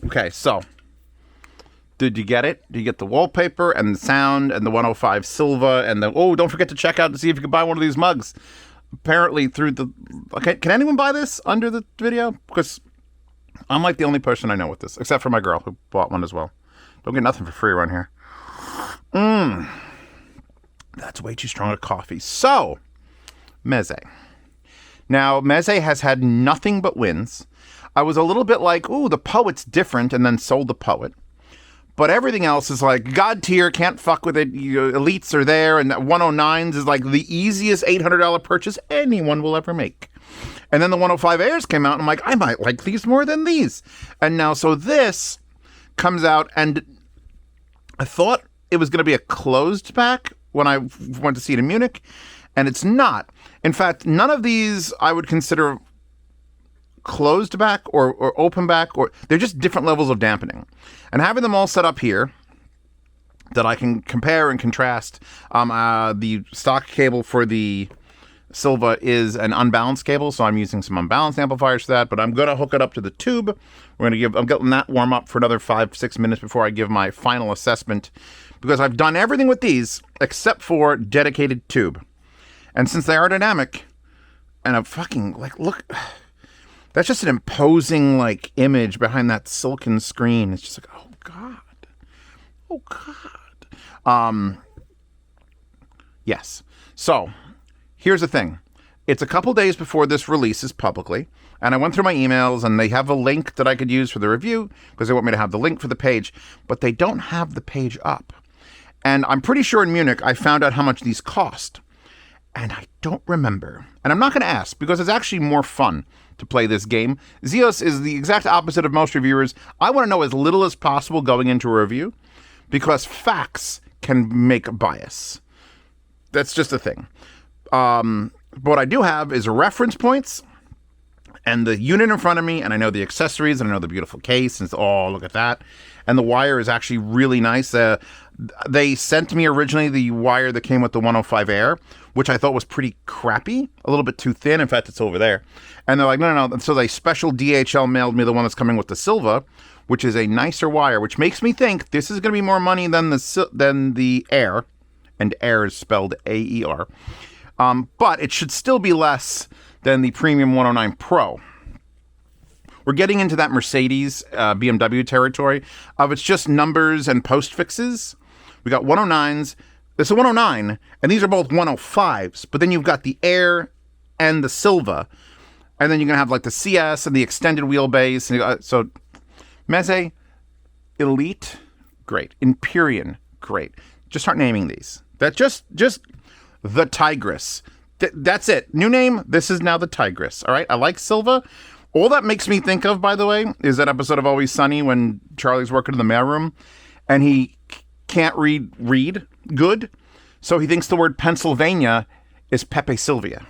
Okay, so did you get it? Did you get the wallpaper and the sound and the 105 Silva and don't forget to check out to see if you can buy one of these mugs. Apparently through the... Okay, can anyone buy this under the video? Because I'm like the only person I know with this, except for my girl who bought one as well. Don't get nothing for free around here. That's way too strong a coffee. So, Meze. Now, Meze has had nothing but wins. I was a little bit like, ooh, the Poet's different, and then sold the Poet. But everything else is like God tier, can't fuck with it. Elites are there, and that 109s is like the easiest $800 purchase anyone will ever make. And then the 105 Airs came out, and I'm like, I might like these more than these. And now, so this comes out, and I thought it was going to be a closed pack when I went to see it in Munich, and it's not. In fact, none of these I would consider closed back or open back, or they're just different levels of dampening. And having them all set up here that I can compare and contrast, the stock cable for the Silva is an unbalanced cable, so I'm using some unbalanced amplifiers for that, but I'm going to hook it up to the tube. I'm getting that warm up for another 5-6 minutes before I give my final assessment, because I've done everything with these except for dedicated tube. And since they are dynamic, and I'm fucking, like, look... That's just an imposing, like, image behind that silken screen. It's just like, oh, God. Oh, God. Yes. So, here's the thing. It's a couple days before this releases publicly, and I went through my emails, and they have a link that I could use for the review, because they want me to have the link for the page, but they don't have the page up. And I'm pretty sure in Munich, I found out how much these cost. And I don't remember. And I'm not going to ask, because it's actually more fun to play this game. Zeus is the exact opposite of most reviewers. I want to know as little as possible going into a review, because facts can make a bias. That's just a thing. What I do have is reference points and the unit in front of me, and I know the accessories, and I know the beautiful case, and look at that. And the wire is actually really nice. They sent me originally the wire that came with the 105 Air, which I thought was pretty crappy, a little bit too thin. In fact, it's over there. And they're like, no. So they special DHL mailed me the one that's coming with the Silva, which is a nicer wire, which makes me think this is going to be more money than the Air, and Air is spelled A-E-R. But it should still be less than the Premium 109 Pro. We're getting into that Mercedes, BMW territory of it's just numbers and postfixes. We got 109s. This is a 109, and these are both 105s. But then you've got the Air and the Silva. And then you're going to have like the CS and the extended wheelbase. So Meze, Elite, great. Empyrean, great. Just start naming these. That just the Tigress. That's it. New name. This is now the Tigress. All right. I like Silva. All that makes me think of, by the way, is that episode of Always Sunny when Charlie's working in the mailroom and he can't read good. So he thinks the word Pennsylvania is Pepe Silvia.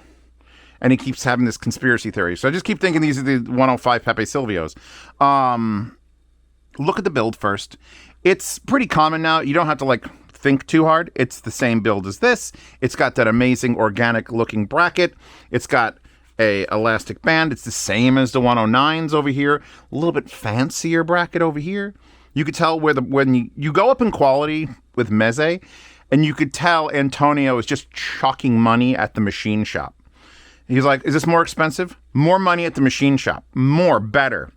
And he keeps having this conspiracy theory. So I just keep thinking these are the 105 Pepe Silvios. Look at the build first. It's pretty common now. You don't have to think too hard. It's the same build as this. It's got that amazing organic looking bracket. It's got a elastic band. It's the same as the 109s over here. A little bit fancier bracket over here. You could tell when you go up in quality with Meze, and you could tell Antonio is just chalking money at the machine shop. He's like, is this more expensive? More money at the machine shop. More better.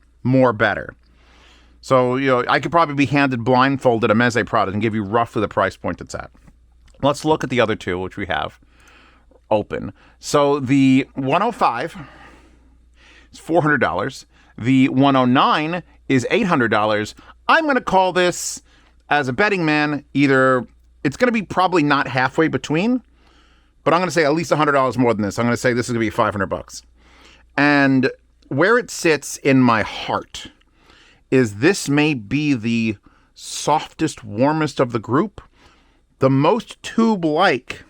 So, I could probably be handed blindfolded a Meze product and give you roughly the price point it's at. Let's look at the other two, which we have open. So the 105 is $400. The 109 is $800. I'm going to call this, as a betting man, either it's going to be probably not halfway between, but I'm going to say at least $100 more than this. I'm going to say this is going to be $500. And where it sits in my heart is this may be the softest, warmest of the group, the most tube-like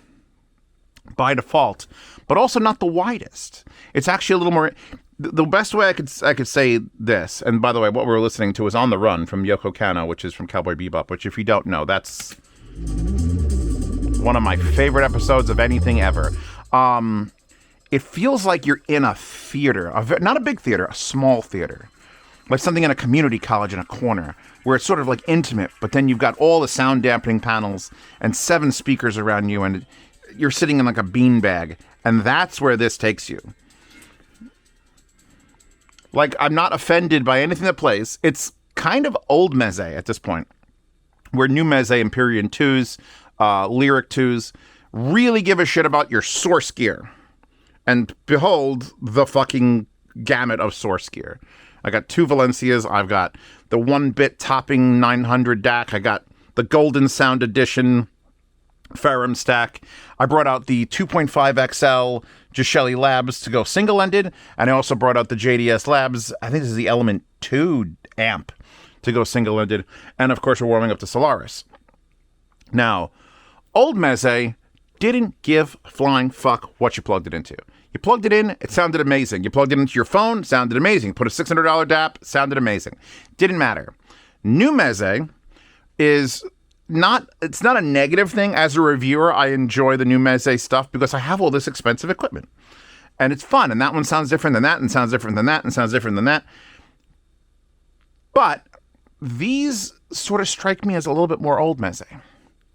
by default, but also not the widest. It's actually a little more... The best way I could say this, and by the way, what we're listening to is On the Run from Yoko Kanno, which is from Cowboy Bebop, which if you don't know, that's one of my favorite episodes of anything ever. It feels like you're in a theater, not a big theater, a small theater, like something in a community college in a corner where it's sort of like intimate, but then you've got all the sound dampening panels and 7 speakers around you, and you're sitting in like a beanbag, and that's where this takes you. Like, I'm not offended by anything that plays. It's kind of old Meze at this point, where new Meze, Empyrean 2s, Lyric 2s really give a shit about your source gear. And behold, the fucking gamut of source gear. I got 2 Valencias. I've got the 1-bit topping 900 DAC. I got the Golden Sound Edition Ferrum stack. I brought out the 2.5 XL Gishelli Labs to go single-ended, and I also brought out the JDS Labs. I think this is the Element 2 amp to go single-ended, and of course we're warming up the Solaris. Now, old Meze didn't give a flying fuck what you plugged it into. You plugged it in, it sounded amazing. You plugged it into your phone, sounded amazing. Put a $600 DAP, sounded amazing. Didn't matter. New Meze is it's not a negative thing. As a reviewer, I enjoy the new Meze stuff because I have all this expensive equipment. And it's fun. And that one sounds different than that, and sounds different than that, and sounds different than that. But these sort of strike me as a little bit more old Meze.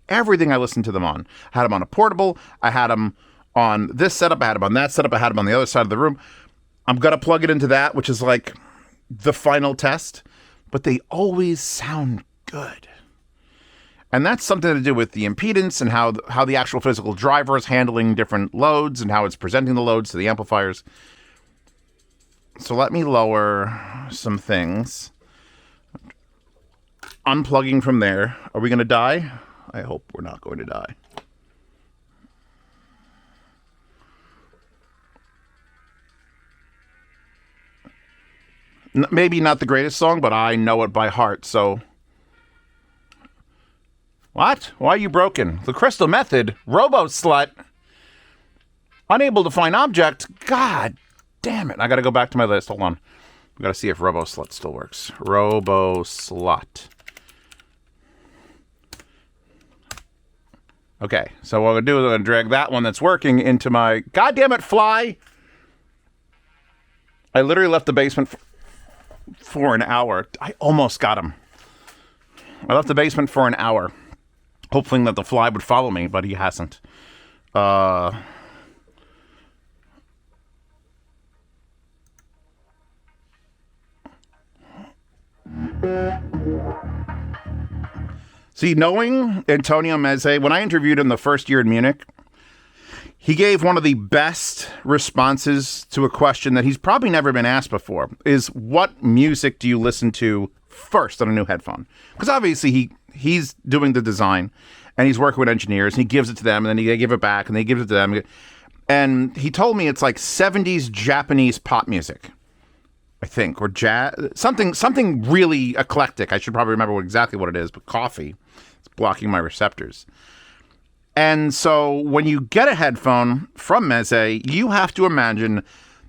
Everything I listened to them on. I had them on a portable. I had them on this setup. I had them on that setup. I had them on the other side of the room. I'm going to plug it into that, which is like the final test. But they always sound good. And that's something to do with the impedance and how the actual physical driver is handling different loads and how it's presenting the loads to the amplifiers. So let me lower some things. Unplugging from there. Are we going to die? I hope we're not going to die. Maybe not the greatest song, but I know it by heart, so... What? Why are you broken? The Crystal Method? Robo-slut? Unable to find object? God damn it. I gotta go back to my list. Hold on. We gotta see if Robo-slut still works. Robo-slut. Okay, so what I'm gonna do is I'm gonna drag that one that's working into my... God damn it, fly! I literally left the basement for an hour. I almost got him. I left the basement for an hour, hoping that the fly would follow me, but he hasn't. See, knowing Antonio Meze, when I interviewed him the first year in Munich, he gave one of the best responses to a question that he's probably never been asked before, is what music do you listen to first on a new headphone? Because obviously he's doing the design and he's working with engineers and he gives it to them and then they give it back and they give it to them. And he told me it's like 70s Japanese pop music, I think, or jazz, something really eclectic. I should probably remember exactly what it is, but coffee is blocking my receptors. And so when you get a headphone from Meze, you have to imagine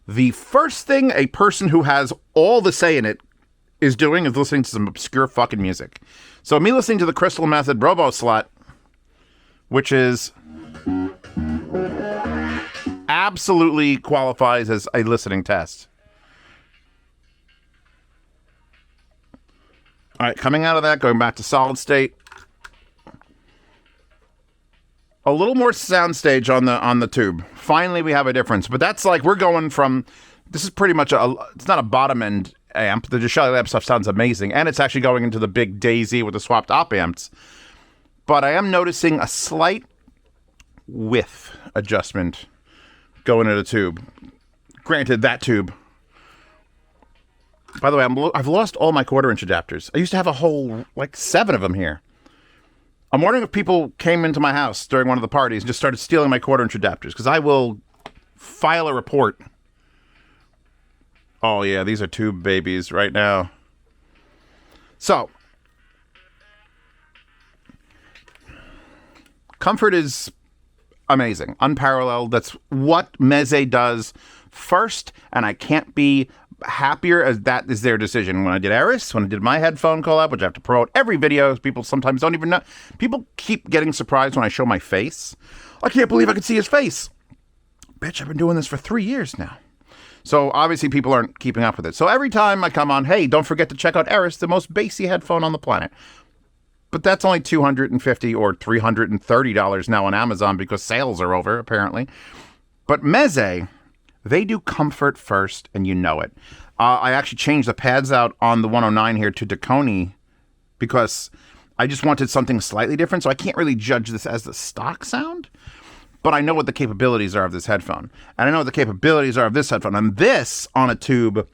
the first thing a person who has all the say in it is doing is listening to some obscure fucking music. So me listening to the Crystal Method Robo-slut, which is absolutely qualifies as a listening test. All right, coming out of that, going back to solid state. A little more soundstage on the tube. Finally, we have a difference. But that's like, we're going from, this is pretty much it's not a bottom end amp. The Gishelli Lab stuff sounds amazing. And it's actually going into the big Daisy with the swapped op amps. But I am noticing a slight width adjustment going into the tube. Granted, that tube. By the way, I've lost all my 1/4 inch adapters. I used to have a whole, like 7 of them here. I'm wondering if people came into my house during one of the parties and just started stealing my 1/4 inch adapters, because I will file a report. Oh yeah, these are tube babies right now. So, comfort is amazing, unparalleled. That's what Meze does first, and I can't be happier as that is their decision. When I did Eris, when I did my headphone collab, which I have to promote every video, people sometimes don't even know. People keep getting surprised when I show my face. I can't believe I can see his face. Bitch, I've been doing this for 3 years now. So obviously people aren't keeping up with it. So every time I come on, hey, don't forget to check out Eris, the most bassy headphone on the planet. But that's only $250 or $330 now on Amazon because sales are over, apparently. But Meze, they do comfort first, and you know it. I actually changed the pads out on the 109 here to Dakoni because I just wanted something slightly different. So I can't really judge this as the stock sound, but I know what the capabilities are of this headphone. And I know what the capabilities are of this headphone. And this on a tube,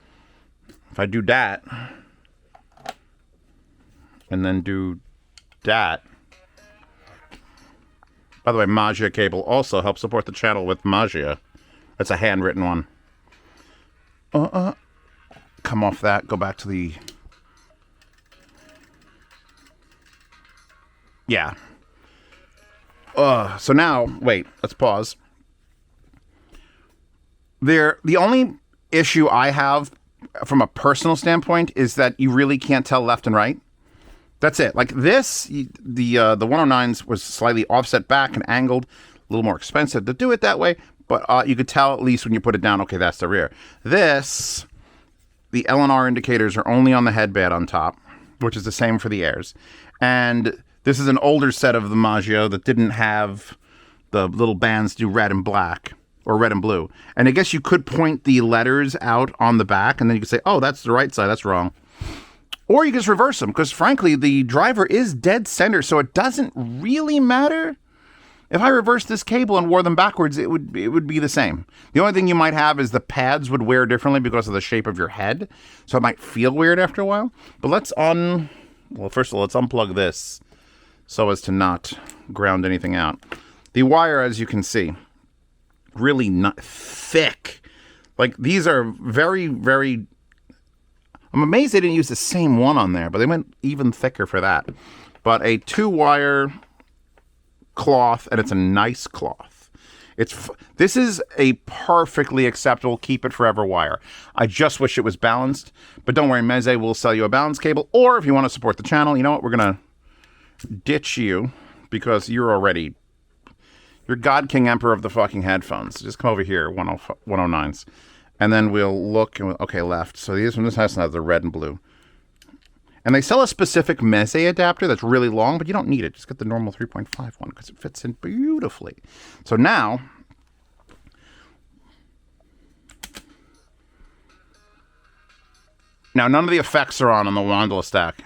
if I do that, and then do that. By the way, Magia cable also helps support the channel with Magia. That's a handwritten one. Come off that. Go back to the... Yeah. So now, wait, let's pause. The only issue I have from a personal standpoint is that you really can't tell left and right. That's it. Like this, the 109s was slightly offset back and angled, a little more expensive to do it that way, but you could tell at least when you put it down, okay, that's the rear. This, the L&R indicators are only on the headband on top, which is the same for the Airs. And this is an older set of the Maggio that didn't have the little bands do red and black, or red and blue. And I guess you could point the letters out on the back, and then you could say, oh, that's the right side, that's wrong. Or you just reverse them, because frankly, the driver is dead center, so it doesn't really matter. If I reversed this cable and wore them backwards, it would be the same. The only thing you might have is the pads would wear differently because of the shape of your head, so it might feel weird after a while. But let's first of all, let's unplug this so as to not ground anything out. The wire, as you can see, really not thick. Like, these are very, very... I'm amazed they didn't use the same one on there, but they went even thicker for that. But a 2-wire cloth, and it's a nice cloth. This is a perfectly acceptable keep it forever wire. I just wish it was balanced, but don't worry, Meze will sell you a balanced cable, or if you want to support the channel, you know what, we're going to ditch you because you're God King Emperor of the fucking headphones. Just come over here, 109s. And then we'll look, and okay, left. So this has to have the red and blue. And they sell a specific Meze adapter that's really long, but you don't need it. Just get the normal 3.5 one because it fits in beautifully. So now, none of the effects are on the Wandla stack.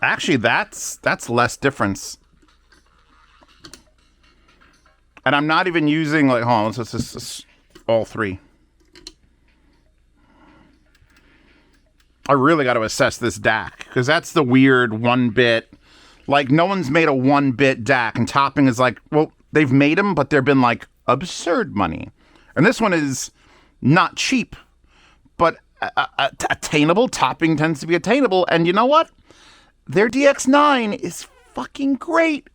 Actually, that's less difference. And I'm not even using, like, hold on, let's just all three. I really got to assess this DAC, because that's the weird 1-bit. Like, no one's made a 1-bit DAC, and topping is like, well, they've made them, but they've been, like, absurd money. And this one is not cheap, but attainable. Topping tends to be attainable, and you know what? Their DX9 is fucking great.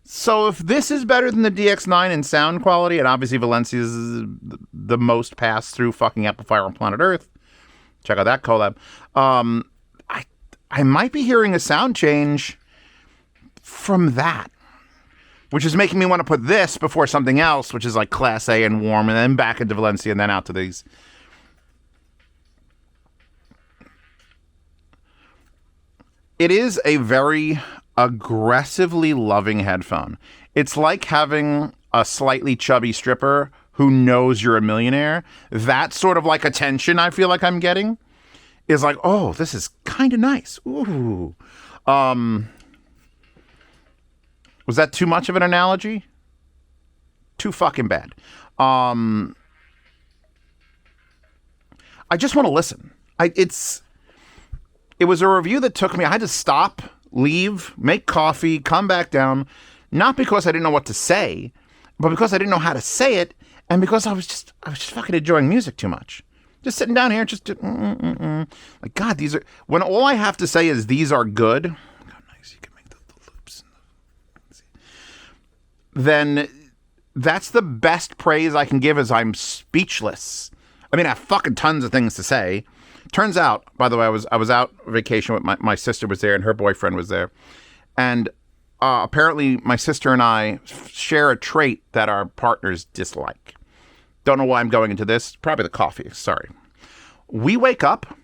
So if this is better than the DX9 in sound quality, and obviously Valencia is the most pass-through fucking amplifier on planet Earth, check out that collab. I might be hearing a sound change from that, which is making me want to put this before something else, which is like Class A and warm, and then back into Valencia, and then out to these. It is a very aggressively loving headphone. It's like having a slightly chubby stripper who knows you're a millionaire. That sort of like attention I feel like I'm getting is like, oh, this is kind of nice. Ooh. Was that too much of an analogy? Too fucking bad. I just want to listen. It was a review that took me, I had to stop, leave, make coffee, come back down, not because I didn't know what to say, but because I didn't know how to say it, and because I was just fucking enjoying music too much. Just sitting down here, like, God, these are, when all I have to say is these are good, look how nice you can make the loops. Then that's the best praise I can give, is I'm speechless. I mean, I have fucking tons of things to say. Turns out, by the way, I was out on vacation with my sister was there and her boyfriend was there. And apparently my sister and I share a trait that our partners dislike. Don't know why I'm going into this. Probably the coffee. Sorry. We wake up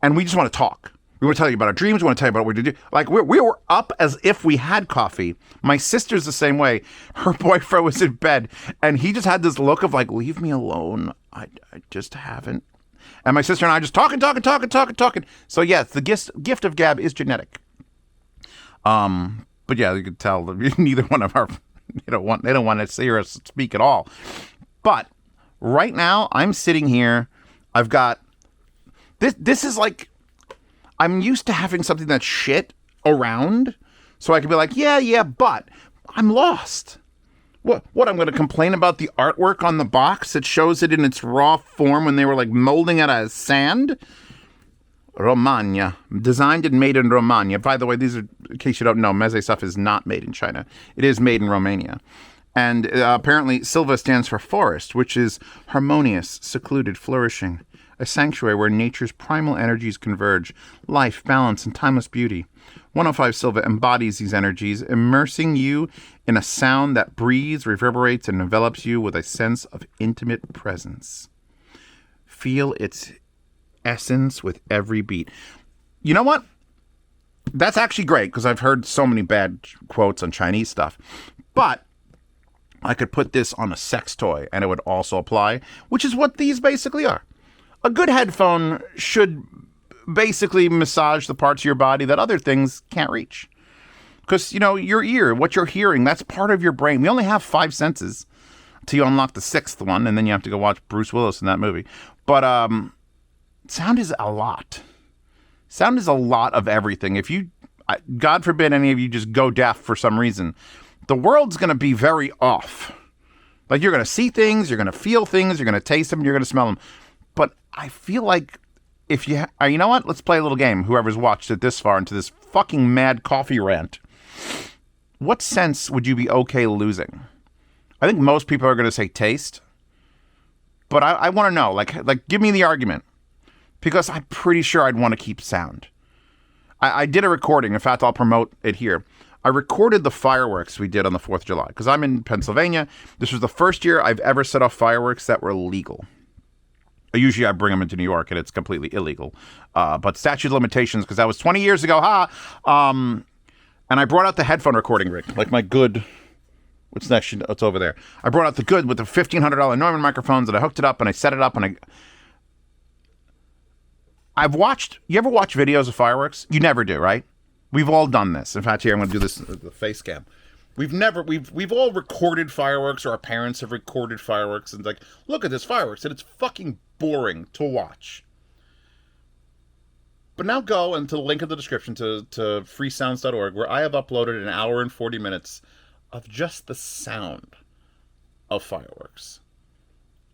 and we just want to talk. We want to tell you about our dreams. We want to tell you about what we do. Like we were up as if we had coffee. My sister's the same way. Her boyfriend was in bed and he just had this look of like, leave me alone. I just haven't. And my sister and I just talking. So yes, the gift of gab is genetic. But yeah, you could tell that neither one of our they don't want to hear us speak at all. But right now I'm sitting here. I've got this is like I'm used to having something that's shit around, so I can be like, yeah, but I'm lost. What I'm going to complain about the artwork on the box that shows it in its raw form when they were like molding it as sand? Romagna. Designed and made in Romagna. By the way, these are, in case you don't know, Meze stuff is not made in China. It is made in Romania. And apparently Silva stands for forest, which is harmonious, secluded, flourishing. A sanctuary where nature's primal energies converge. Life, balance, and timeless beauty. 105 Silva embodies these energies, immersing you in a sound that breathes, reverberates, and envelops you with a sense of intimate presence. Feel its essence with every beat. You know what? That's actually great, because I've heard so many bad quotes on Chinese stuff. But I could put this on a sex toy, and it would also apply, which is what these basically are. A good headphone should basically massage the parts of your body that other things can't reach. Because, your ear, what you're hearing, that's part of your brain. We only have 5 senses until you unlock the 6th one, and then you have to go watch Bruce Willis in that movie. But sound is a lot. Sound is a lot of everything. If you, God forbid any of you just go deaf for some reason, the world's going to be very off. Like, you're going to see things, you're going to feel things, you're going to taste them, you're going to smell them. But I feel like if you, you know what? Let's play a little game. Whoever's watched it this far into this fucking mad coffee rant. What sense would you be okay losing? I think most people are going to say taste. But I want to know, like, give me the argument. Because I'm pretty sure I'd want to keep sound. I did a recording. In fact, I'll promote it here. I recorded the fireworks we did on the 4th of July. Because I'm in Pennsylvania. This was the first year I've ever set off fireworks that were legal. Usually I bring them into New York and it's completely illegal. But statute of limitations, because that was 20 years ago, and I brought out the headphone recording rig, like my good, what's next? It's over there. I brought out the good with the $1,500 Neumann microphones, and I hooked it up and I set it up, and I've watched, you ever watch videos of fireworks? You never do, right? We've all done this. In fact, here I'm going to do this, the face cam. We've all recorded fireworks, or our parents have recorded fireworks, and like, look at this fireworks, and it's fucking boring to watch. But now go into the link in the description to freesounds.org, where I have uploaded an hour and 40 minutes of just the sound of fireworks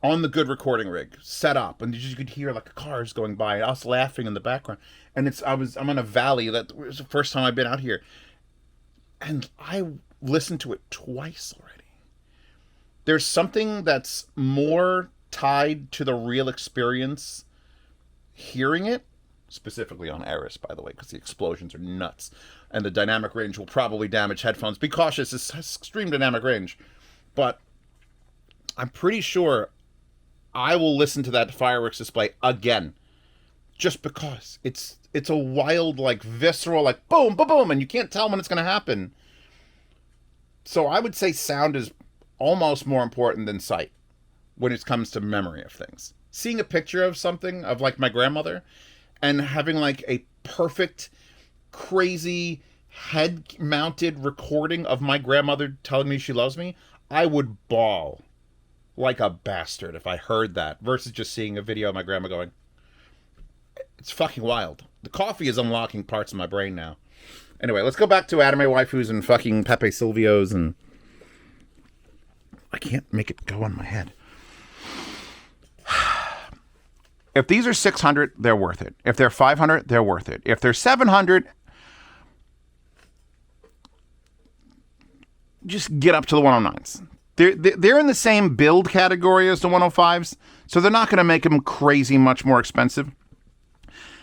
on the good recording rig set up, and you could hear like cars going by and us laughing in the background. And I'm in a valley. That was the first time I've been out here, and I listened to it twice already. There's something that's more tied to the real experience hearing it, specifically on Eris, by the way, because the explosions are nuts, and the dynamic range will probably damage headphones. Be cautious, it's extreme dynamic range. But I'm pretty sure I will listen to that fireworks display again, just because it's a wild, like, visceral, like, boom, boom, boom, and you can't tell when it's going to happen. So I would say sound is almost more important than sight when it comes to memory of things. Seeing a picture of something, of like my grandmother, and having like a perfect, crazy, head-mounted recording of my grandmother telling me she loves me, I would bawl like a bastard if I heard that, versus just seeing a video of my grandma going. It's fucking wild. The coffee is unlocking parts of my brain now. Anyway, let's go back to anime waifus and fucking Pepe Silvios, and I can't make it go on my head. If these are 600, they're worth it. If they're 500, they're worth it. If they're 700, just get up to the 109s. They're in the same build category as the 105s, so they're not going to make them crazy much more expensive.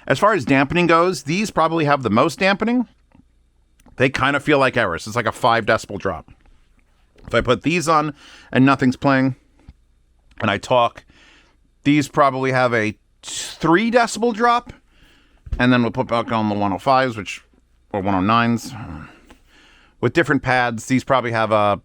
As far as dampening goes, these probably have the most dampening. They kind of feel like Eris. It's like a 5 decibel drop. If I put these on and nothing's playing and I talk, these probably have a 3 decibel drop. And then we'll put back on the 105s, or 109s. With different pads, these probably have a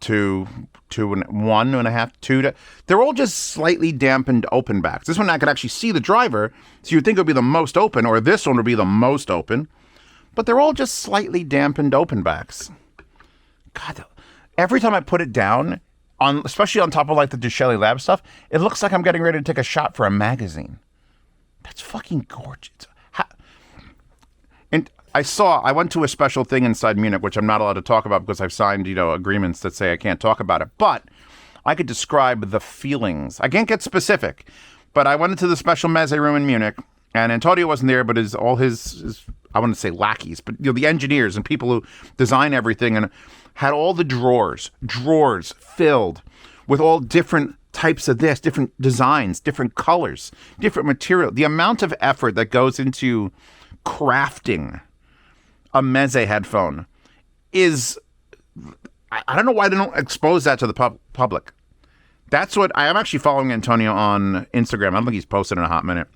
1.5, 2. They're all just slightly dampened open backs. This one I could actually see the driver, so you'd think it would be the most open, or this one would be the most open. But they're all just slightly dampened open backs. God, every time I put it down, especially on top of like the Duchelle Lab stuff, it looks like I'm getting ready to take a shot for a magazine. That's fucking gorgeous. And I went to a special thing inside Munich, which I'm not allowed to talk about because I've signed, agreements that say I can't talk about it. But I could describe the feelings. I can't get specific, but I went into the special Meze room in Munich, and Antonio wasn't there, but all his I want to say lackeys, but the engineers and people who design everything, and had all the drawers filled with all different types of this, different designs, different colors, different material. The amount of effort that goes into crafting a Meze headphone is, I don't know why they don't expose that to the public. That's what I'm actually following Antonio on Instagram. I don't think he's posted in a hot minute.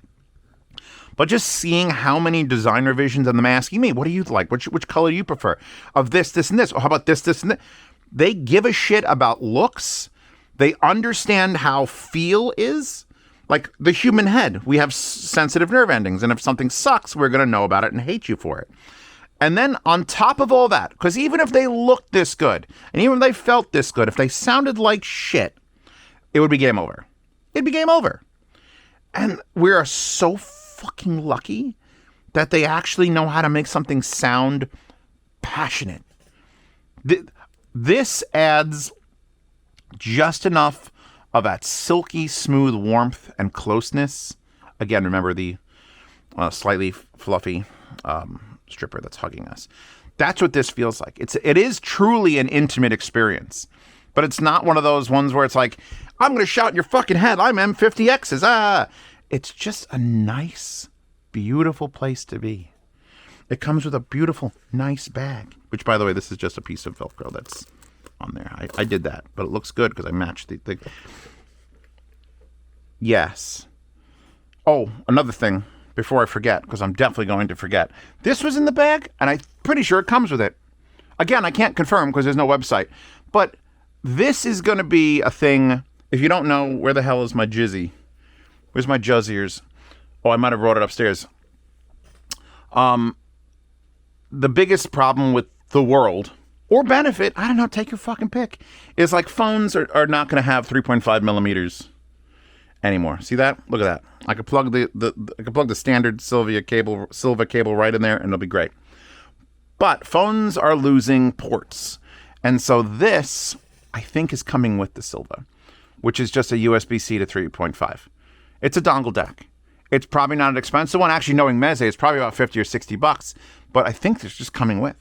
But just seeing how many design revisions, and them asking me, what do you like? Which color do you prefer? Of this, this, and this. Or how about this, this, and this? They give a shit about looks. They understand how feel is. Like the human head. We have sensitive nerve endings. And if something sucks, we're going to know about it and hate you for it. And then on top of all that, because even if they looked this good, and even if they felt this good, if they sounded like shit, it would be game over. It'd be game over. And we are so fucking lucky that they actually know how to make something sound passionate. This adds just enough of that silky smooth warmth and closeness. Again, remember the slightly fluffy stripper that's hugging us. That's what this feels like. It is truly an intimate experience, but it's not one of those ones where it's like, I'm going to shout in your fucking head, I'm M50X's. It's just a nice, beautiful place to be. It comes with a beautiful, nice bag, which, by the way, this is just a piece of Velcro that's on there. I did that, but it looks good because I matched the... Yes. Oh, another thing before I forget, because I'm definitely going to forget. This was in the bag, and I'm pretty sure it comes with it. Again, I can't confirm because there's no website, but this is going to be a thing. If you don't know, where the hell is my jizzy? Where's my juzziers? Oh, I might have brought it upstairs. The biggest problem with the world, or benefit, I don't know, take your fucking pick, is like phones are not going to have 3.5 millimeters anymore. See that? Look at that. I could plug the standard Silva cable right in there, and it'll be great. But phones are losing ports, and so this, I think, is coming with the Silva, which is just a USB-C to 3.5. It's a dongle deck. It's probably not an expensive one. Actually, knowing Meze, it's probably about $50 or $60, but I think it's just coming with.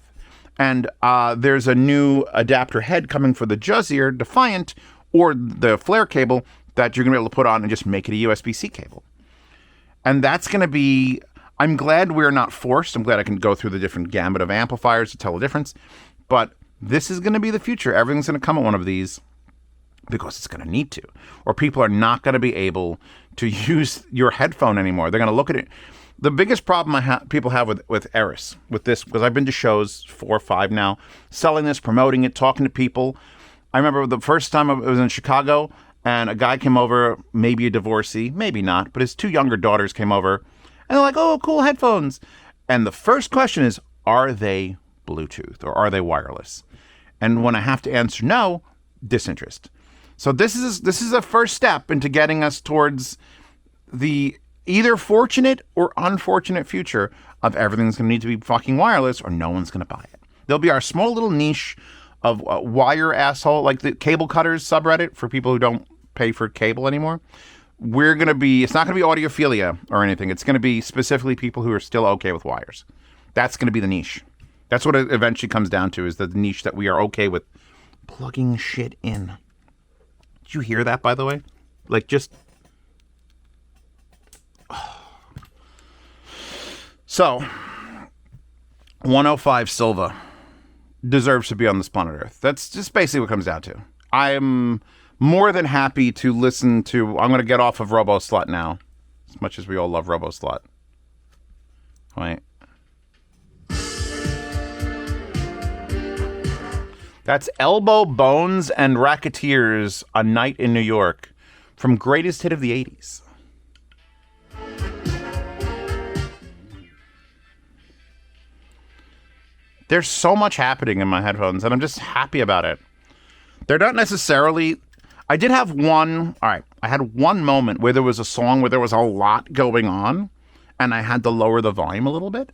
And there's a new adapter head coming for the Juzzier Defiant or the flare cable that you're going to be able to put on and just make it a USB-C cable. And that's going to be, I'm glad we're not forced. I'm glad I can go through the different gamut of amplifiers to tell the difference. But this is going to be the future. Everything's going to come at one of these because it's going to need to. Or people are not going to be able to use your headphone anymore. They're going to look at it. The biggest problem people have with Eris, with this, because I've been to shows 4 or 5 now, selling this, promoting it, talking to people. I remember the first time I was in Chicago, and a guy came over, maybe a divorcee, maybe not, but his 2 younger daughters came over, and they're like, oh, cool headphones. And the first question is, are they Bluetooth or are they wireless? And when I have to answer no, disinterest. So this is a first step into getting us towards the either fortunate or unfortunate future of everything's going to need to be fucking wireless or no one's going to buy it. There'll be our small little niche of wire asshole, like the cable cutters subreddit for people who don't pay for cable anymore. It's not going to be audiophilia or anything. It's going to be specifically people who are still okay with wires. That's going to be the niche. That's what it eventually comes down to, is the niche that we are okay with plugging shit in. Did you hear that, by the way? Like, just... So, 105 Silva deserves to be on this planet Earth. That's just basically what it comes down to. I'm more than happy to listen to... I'm going to get off of Robo Slut now. As much as we all love Robo Slut. Wait. That's Elbow Bones and Racketeers, A Night in New York, from Greatest Hit of the 80s. There's so much happening in my headphones, and I'm just happy about it. They're not necessarily... I did have one... All right, I had one moment where there was a song where there was a lot going on, and I had to lower the volume a little bit.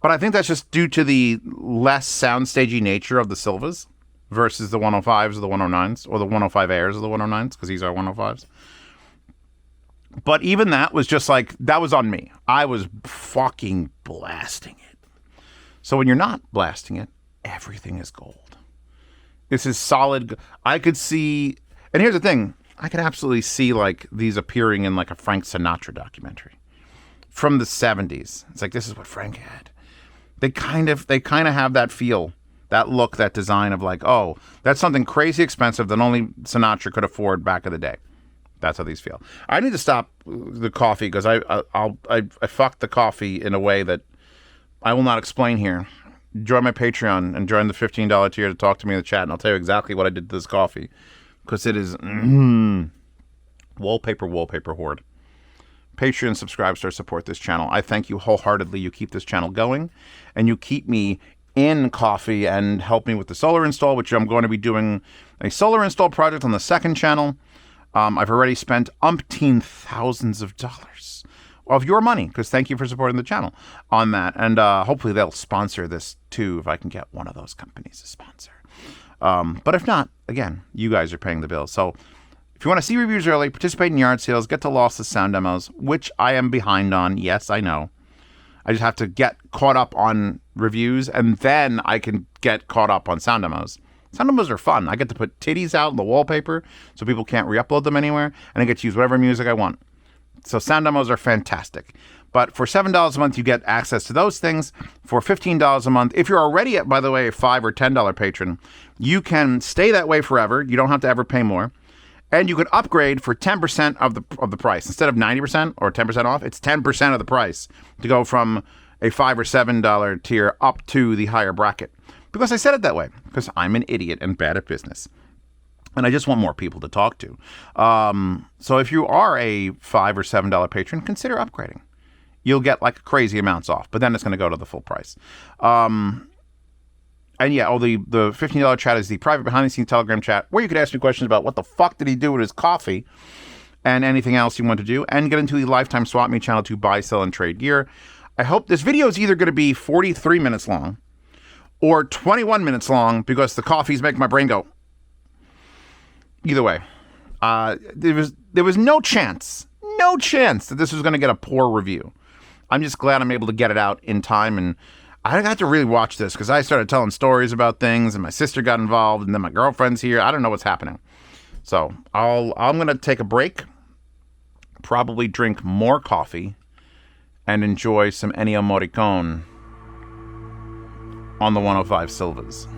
But I think that's just due to the less soundstagey nature of the Silvas versus the 105s or the 109s, or the 105 Airs or the 109s, because these are 105s. But even that was just like, that was on me. I was fucking blasting it. So when you're not blasting it, everything is gold. This is solid. I could see, and here's the thing, I could absolutely see like these appearing in like a Frank Sinatra documentary from the 70s. It's like, this is what Frank had. They kind of have that feel, that look, that design of like, oh, that's something crazy expensive that only Sinatra could afford back in the day. That's how these feel. I need to stop the coffee because I fucked the coffee in a way that I will not explain here. Join my Patreon and join the $15 tier to talk to me in the chat, and I'll tell you exactly what I did to this coffee because it is wallpaper hoard. Patreon subscribers support this channel. I thank you wholeheartedly. You keep this channel going, and you keep me in coffee and help me with the solar install, which I'm going to be doing a solar install project on the second channel. I've already spent umpteen thousands of dollars of your money, because thank you for supporting the channel on that. And hopefully they'll sponsor this too, if I can get one of those companies to sponsor. But if not, again, you guys are paying the bill. So if you want to see reviews early, participate in yard sales, get to lossless sound demos, which I am behind on. Yes, I know. I just have to get caught up on reviews, and then I can get caught up on sound demos. Sound demos are fun. I get to put titties out in the wallpaper so people can't re-upload them anywhere, and I get to use whatever music I want. So sound demos are fantastic. But for $7 a month, you get access to those things. For $15 a month, if you're already, by the way, a $5 or $10 patron, you can stay that way forever. You don't have to ever pay more. And you can upgrade for 10% of the price. Instead of 90% or 10% off, it's 10% of the price to go from a $5 or $7 tier up to the higher bracket. Because I said it that way, because I'm an idiot and bad at business. And I just want more people to talk to. So if you are a $5 or $7 patron, consider upgrading. You'll get like crazy amounts off, but then it's going to go to the full price. And yeah, the $15 chat is the private behind-the-scenes Telegram chat where you could ask me questions about what the fuck did he do with his coffee and anything else you want to do, and get into the Lifetime Swap Meet channel to buy, sell, and trade gear. I hope this video is either going to be 43 minutes long or 21 minutes long because the coffee's making my brain go. Either way, there was no chance that this was going to get a poor review. I'm just glad I'm able to get it out in time, and I got to really watch this because I started telling stories about things, and my sister got involved, and then my girlfriend's here. I don't know what's happening. So I'm going to take a break, probably drink more coffee, and enjoy some Ennio Morricone on the 105 Silvas.